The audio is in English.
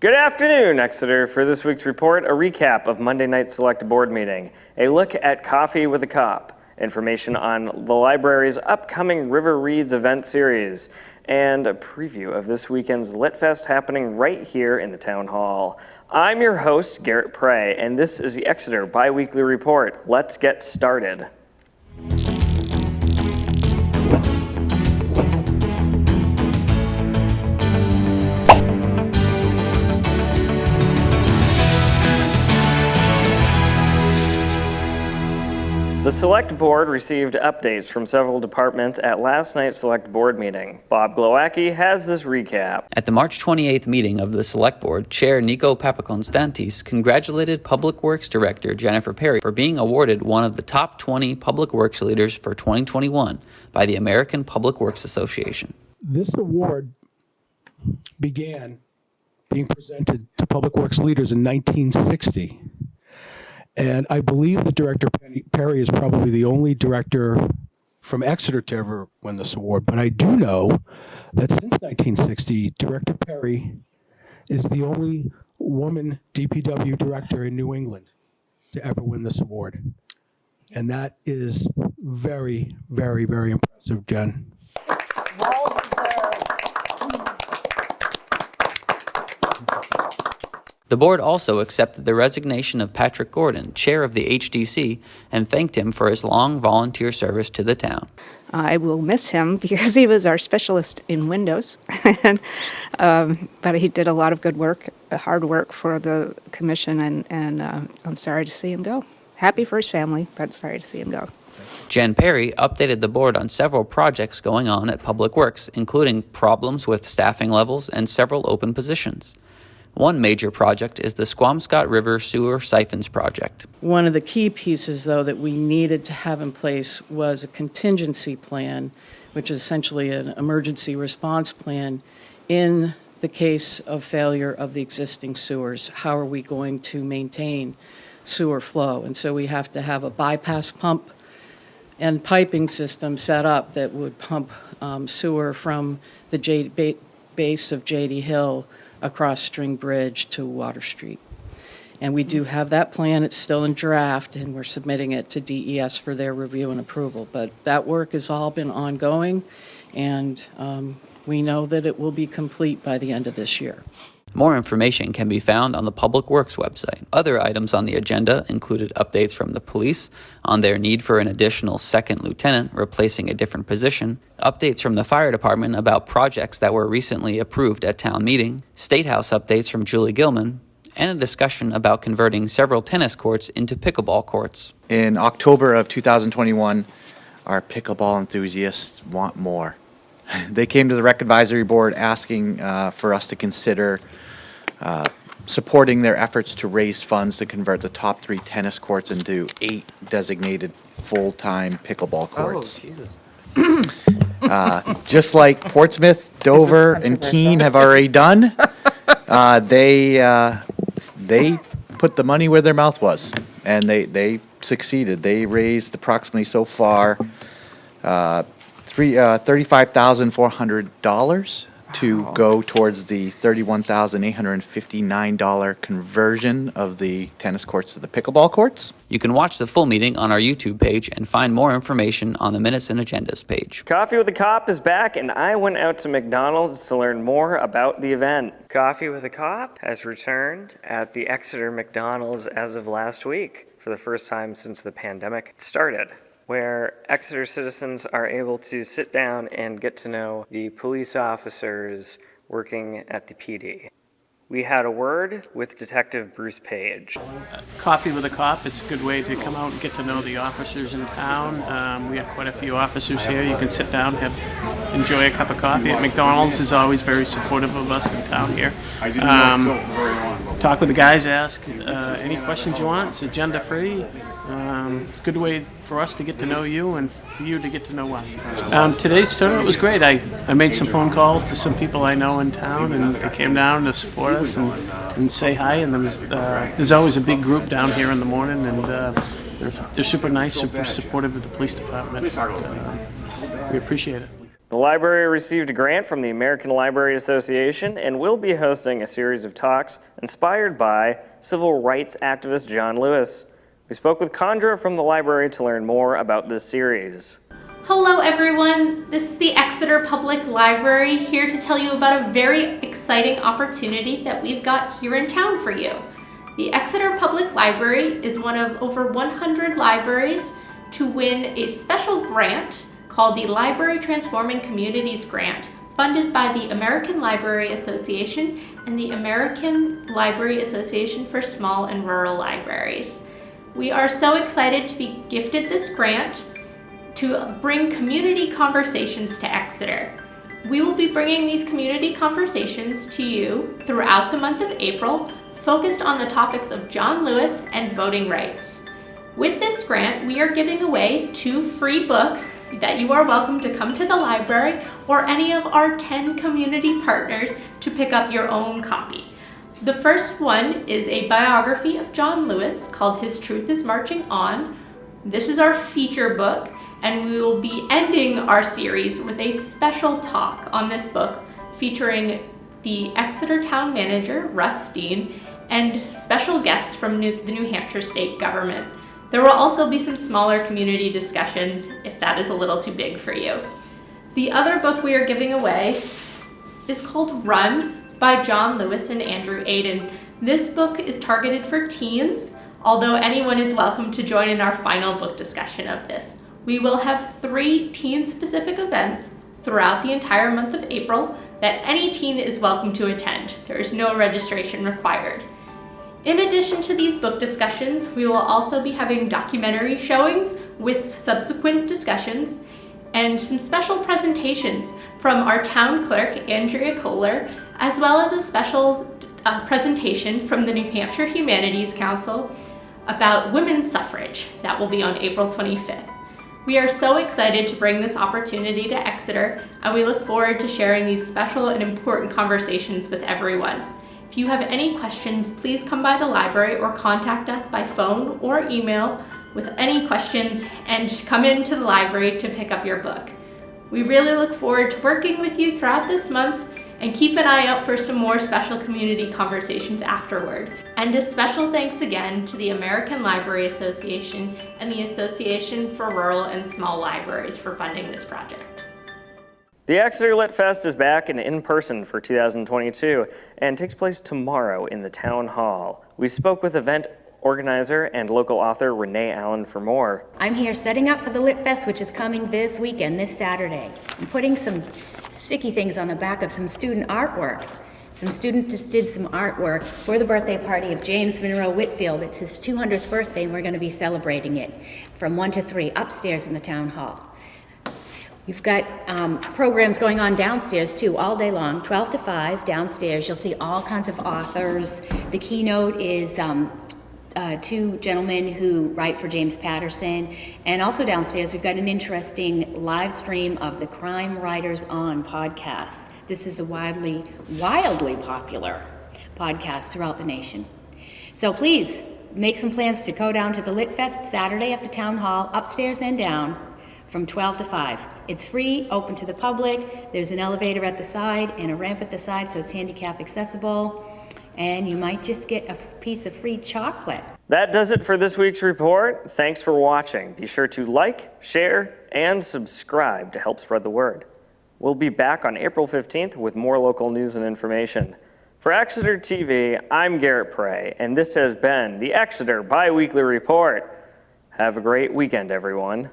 Good afternoon, Exeter. For this week's report, a recap of Monday night's select board meeting, a look at Coffee with a Cop, information on the library's upcoming River Reads event series, and a preview of this weekend's Lit Fest happening right here in the town hall. I'm your host, Garrett Prey, and this is the Exeter Biweekly Report. Let's get started. The Select Board received updates from several departments at last night's Select Board meeting. Bob Glowacki has this recap. At the March 28th meeting of the Select Board, Chair Nico Papakonstantis congratulated Public Works Director Jennifer Perry for being awarded one of the top 20 Public Works leaders for 2021 by the American Public Works Association. This award began being presented to Public Works leaders in 1960. And I believe that Director Perry is probably the only director from Exeter to ever win this award. But I do know that since 1960, Director Perry is the only woman DPW director in New England to ever win this award. And that is very, very, very impressive, Jen. The board also accepted the resignation of Patrick Gordon, chair of the HDC, and thanked him for his long volunteer service to the town. I will miss him because he was our specialist in Windows, but he did a lot of good work, hard work for the commission, and I'm sorry to see him go. Happy for his family, but sorry to see him go. Jen Perry updated the board on several projects going on at Public Works, including problems with staffing levels and several open positions. One major project is the Squamscott River Sewer Siphons Project. One of the key pieces, though, that we needed to have in place was a contingency plan, which is essentially an emergency response plan in the case of failure of the existing sewers. How are we going to maintain sewer flow? And so we have to have a bypass pump and piping system set up that would pump sewer from the base of J.D. Hill across String Bridge to Water Street. And we do have that plan. It's still in draft, and we're submitting it to DES for their review and approval. But that work has all been ongoing, and we know that it will be complete by the end of this year. More information can be found on the Public Works website. Other items on the agenda included updates from the police on their need for an additional second lieutenant replacing a different position, updates from the fire department about projects that were recently approved at town meeting, State House updates from Julie Gilman, and a discussion about converting several tennis courts into pickleball courts. In October of 2021, our pickleball enthusiasts want more. They came to the Rec Advisory Board asking for us to consider supporting their efforts to raise funds to convert the top 3 tennis courts into 8 designated full-time pickleball courts. Oh, Jesus. Just like Portsmouth, Dover, and Keene have already done, they put the money where their mouth was, and they succeeded. They raised approximately so far $35,400 to go towards the $31,859 conversion of the tennis courts to the pickleball courts. You can watch the full meeting on our YouTube page and find more information on the Minutes and Agendas page. Coffee with a Cop is back, and I went out to McDonald's to learn more about the event. Coffee with a Cop has returned at the Exeter McDonald's as of last week for the first time since the pandemic started, where Exeter citizens are able to sit down and get to know the police officers working at the PD. We had a word with Detective Bruce Page. Coffee with a Cop, it's a good way to come out and get to know the officers in town. We have quite a few officers here. You can sit down, enjoy a cup of coffee. At McDonald's is always very supportive of us in town here. Talk with the guys, ask any questions you want. It's agenda free. It's a good way for us to get to know you and for you to get to know us. Today's turnout was great. I made some phone calls to some people I know in town, and they came down to support us and say hi. And there's always a big group down here in the morning, and they're super nice, super supportive of the police department. We appreciate it. The library received a grant from the American Library Association and will be hosting a series of talks inspired by civil rights activist John Lewis. We spoke with Chandra from the library to learn more about this series. Hello everyone, this is the Exeter Public Library here to tell you about a very exciting opportunity that we've got here in town for you. The Exeter Public Library is one of over 100 libraries to win a special grant called the Library Transforming Communities Grant, funded by the American Library Association and the American Library Association for Small and Rural Libraries. We are so excited to be gifted this grant to bring community conversations to Exeter. We will be bringing these community conversations to you throughout the month of April, focused on the topics of John Lewis and voting rights. With this grant, we are giving away 2 free books that you are welcome to come to the library or any of our 10 community partners to pick up your own copy. The first one is a biography of John Lewis called His Truth is Marching On. This is our feature book, and we will be ending our series with a special talk on this book featuring the Exeter Town Manager, Russ Dean, and special guests from the New Hampshire State Government. There will also be some smaller community discussions if that is a little too big for you. The other book we are giving away is called Run by John Lewis and Andrew Aiden. This book is targeted for teens, although anyone is welcome to join in our final book discussion of this. We will have 3 teen-specific events throughout the entire month of April that any teen is welcome to attend. There is no registration required. In addition to these book discussions, we will also be having documentary showings with subsequent discussions and some special presentations from our town clerk, Andrea Kohler, as well as a special presentation from the New Hampshire Humanities Council about women's suffrage. That will be on April 25th. We are so excited to bring this opportunity to Exeter, and we look forward to sharing these special and important conversations with everyone. If you have any questions, please come by the library or contact us by phone or email with any questions and come into the library to pick up your book. We really look forward to working with you throughout this month, and keep an eye out for some more special community conversations afterward. And a special thanks again to the American Library Association and the Association for Rural and Small Libraries for funding this project. The Exeter Lit Fest is back and in person for 2022 and takes place tomorrow in the Town Hall. We spoke with event organizer and local author Renee Allen for more. I'm here setting up for the Lit Fest, which is coming this weekend, this Saturday. I'm putting some sticky things on the back of some student artwork. Some student just did some artwork for the birthday party of James Monroe Whitfield. It's his 200th birthday, and we're going to be celebrating it from 1 to 3 upstairs in the town hall. We've got programs going on downstairs too, all day long, 12 to 5 downstairs. You'll see all kinds of authors. The keynote is 2 gentlemen who write for James Patterson. And also downstairs, we've got an interesting live stream of the Crime Writers On podcast. This is a wildly popular podcast throughout the nation. So please make some plans to go down to the Lit Fest Saturday at the town hall, upstairs and down, from 12 to 5. It's free, open to the public. There's an elevator at the side and a ramp at the side, so it's handicap accessible. And you might just get a piece of free chocolate. That does it for this week's report. Thanks for watching. Be sure to like, share, and subscribe to help spread the word. We'll be back on April 15th with more local news and information. For Exeter TV, I'm Garrett Prey, and this has been the Exeter Biweekly Report. Have a great weekend, everyone.